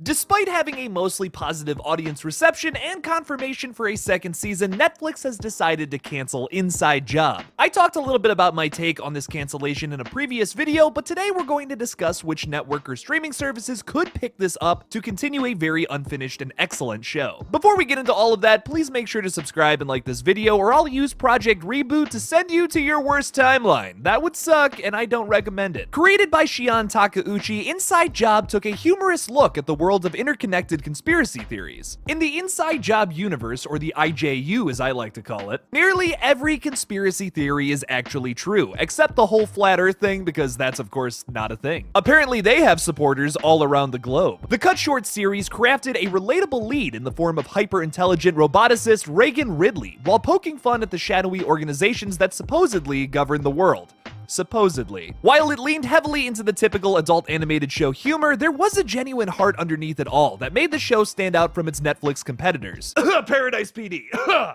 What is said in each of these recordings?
Despite having a mostly positive audience reception and confirmation for a second season, Netflix has decided to cancel Inside Job. I talked a little bit about my take on this cancellation in a previous video, but today we're going to discuss which network or streaming services could pick this up to continue a very unfinished and excellent show. Before we get into all of that, please make sure to subscribe and like this video, or I'll use Project Reboot to send you to your worst timeline. That would suck, and I don't recommend it. Created by Shion Takeuchi, Inside Job took a humorous look at the world of interconnected conspiracy theories. In the Inside Job universe, or the IJU as I like to call it, nearly every conspiracy theory is actually true, except the whole flat earth thing, because that's of course not a thing. Apparently they have supporters all around the globe. The Cut Short series crafted a relatable lead in the form of hyper-intelligent roboticist Reagan Ridley, while poking fun at the shadowy organizations that supposedly govern the world. Supposedly. While it leaned heavily into the typical adult animated show humor, there was a genuine heart underneath it all that made the show stand out from its Netflix competitors. Paradise PD.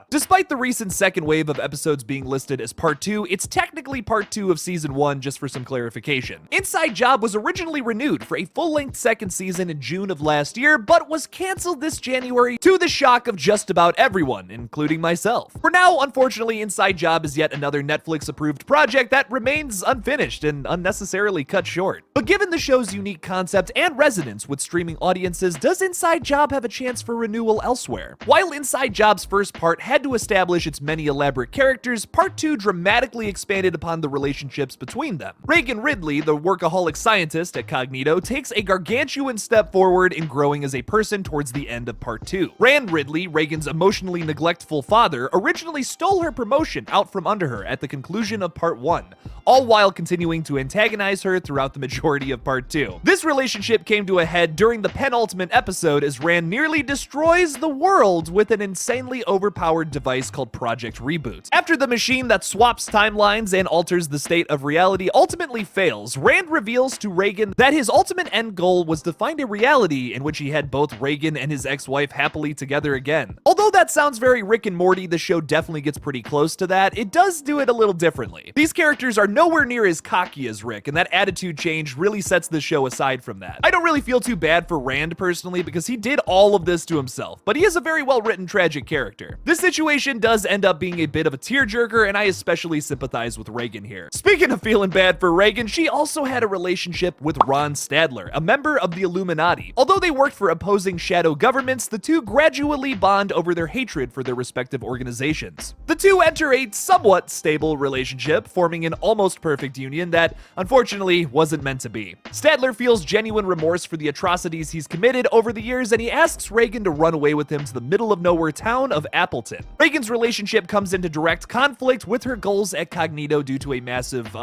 Despite the recent second wave of episodes being listed as part 2, it's technically part 2 of season 1, just for some clarification. Inside Job was originally renewed for a full-length second season in June of last year, but was canceled this January to the shock of just about everyone, including myself. For now, unfortunately, Inside Job is yet another Netflix-approved project that remains unfinished and unnecessarily cut short. But given the show's unique concept and resonance with streaming audiences, does Inside Job have a chance for renewal elsewhere? While Inside Job's first part had to establish its many elaborate characters, part 2 dramatically expanded upon the relationships between them. Reagan Ridley, the workaholic scientist at Cognito, takes a gargantuan step forward in growing as a person towards the end of part 2. Rand Ridley, Reagan's emotionally neglectful father, originally stole her promotion out from under her at the conclusion of part 1. All while continuing to antagonize her throughout the majority of part 2. This relationship came to a head during the penultimate episode as Rand nearly destroys the world with an insanely overpowered device called Project Reboot. After the machine that swaps timelines and alters the state of reality ultimately fails, Rand reveals to Reagan that his ultimate end goal was to find a reality in which he had both Reagan and his ex-wife happily together again. Although that sounds very Rick and Morty, the show definitely gets pretty close to that. It does do it a little differently. These characters are nowhere near as cocky as Rick, and that attitude change really sets the show aside from that. I don't really feel too bad for Rand personally, because he did all of this to himself, but he is a very well-written tragic character. This situation does end up being a bit of a tearjerker, and I especially sympathize with Reagan here. Speaking of feeling bad for Reagan, she also had a relationship with Ron Stadler, a member of the Illuminati. Although they worked for opposing shadow governments, the two gradually bond over their hatred for their respective organizations. The two enter a somewhat stable relationship, forming an almost perfect union that unfortunately wasn't meant to be. Stadler feels genuine remorse for the atrocities he's committed over the years, and he asks Reagan to run away with him to the middle of nowhere town of Appleton. Reagan's relationship comes into direct conflict with her goals at Cognito due to a massive,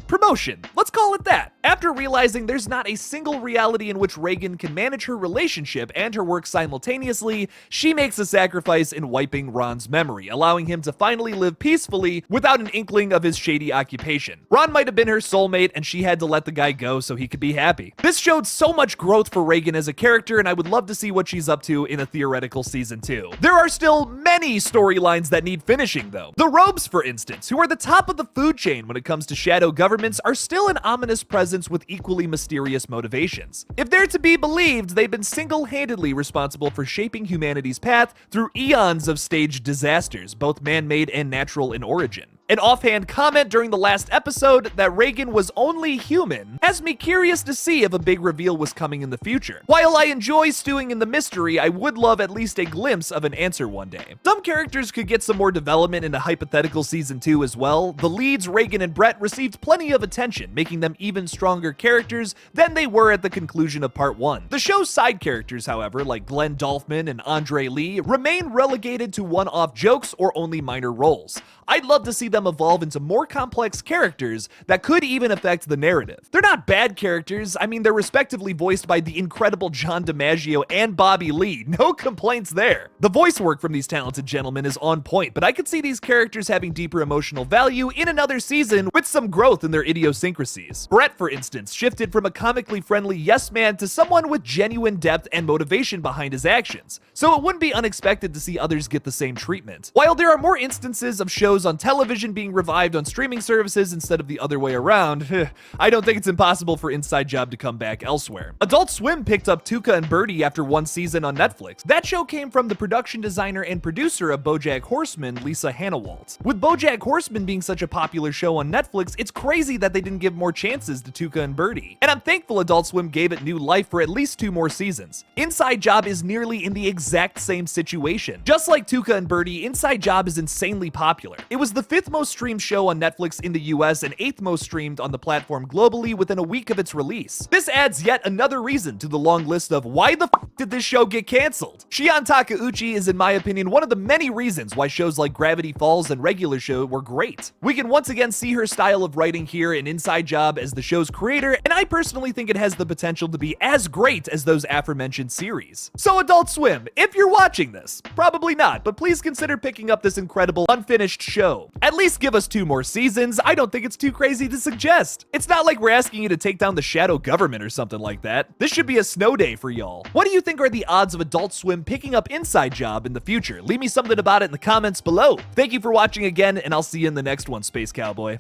promotion. Let's call it that. After realizing there's not a single reality in which Reagan can manage her relationship and her work simultaneously, she makes a sacrifice in wiping Ron's memory, allowing him to finally live peacefully without an inkling of his shady occupation. Ron might have been her soulmate, and she had to let the guy go so he could be happy. This showed so much growth for Reagan as a character, and I would love to see what she's up to in a theoretical season 2. There are still many storylines that need finishing, though. The Robes, for instance, who are the top of the food chain when it comes to shadow governments, are still an ominous presence with equally mysterious motivations. If they're to be believed, they've been single-handedly responsible for shaping humanity's path through eons of staged disasters, both man-made and natural in origin. An offhand comment during the last episode that Reagan was only human has me curious to see if a big reveal was coming in the future. While I enjoy stewing in the mystery, I would love at least a glimpse of an answer one day. Some characters could get some more development in a hypothetical season 2 as well. The leads, Reagan and Brett, received plenty of attention, making them even stronger characters than they were at the conclusion of part 1. The show's side characters, however, like Glenn Dolphman and Andre Lee, remain relegated to one-off jokes or only minor roles. I'd love to see them evolve into more complex characters that could even affect the narrative. They're not bad characters. I mean, they're respectively voiced by the incredible John DiMaggio and Bobby Lee. No complaints there. The voice work from these talented gentlemen is on point, but I could see these characters having deeper emotional value in another season with some growth in their idiosyncrasies. Brett, for instance, shifted from a comically friendly yes man to someone with genuine depth and motivation behind his actions, so it wouldn't be unexpected to see others get the same treatment. While there are more instances of shows on television television being revived on streaming services instead of the other way around, I don't think it's impossible for Inside Job to come back elsewhere. Adult Swim picked up Tuca and Birdie after one season on Netflix. That show came from the production designer and producer of BoJack Horseman, Lisa Hanawalt. With BoJack Horseman being such a popular show on Netflix, it's crazy that they didn't give more chances to Tuca and Birdie. And I'm thankful Adult Swim gave it new life for at least 2 more seasons. Inside Job is nearly in the exact same situation. Just like Tuca and Birdie, Inside Job is insanely popular. It was the 5th most streamed show on Netflix in the US and 8th most streamed on the platform globally within a week of its release. This adds yet another reason to the long list of why the f did this show get canceled? Shion Takeuchi is, in my opinion, one of the many reasons why shows like Gravity Falls and Regular Show were great. We can once again see her style of writing here in Inside Job as the show's creator, and I personally think it has the potential to be as great as those aforementioned series. So Adult Swim, if you're watching this, probably not, but please consider picking up this incredible unfinished show. At least give us 2 more seasons. I don't think it's too crazy to suggest. It's not like we're asking you to take down the shadow government or something like that. This should be a snow day for y'all. What do you think are the odds of Adult Swim picking up Inside Job in the future? Leave me something about it in the comments below. Thank you for watching again, and I'll see you in the next one, Space Cowboy.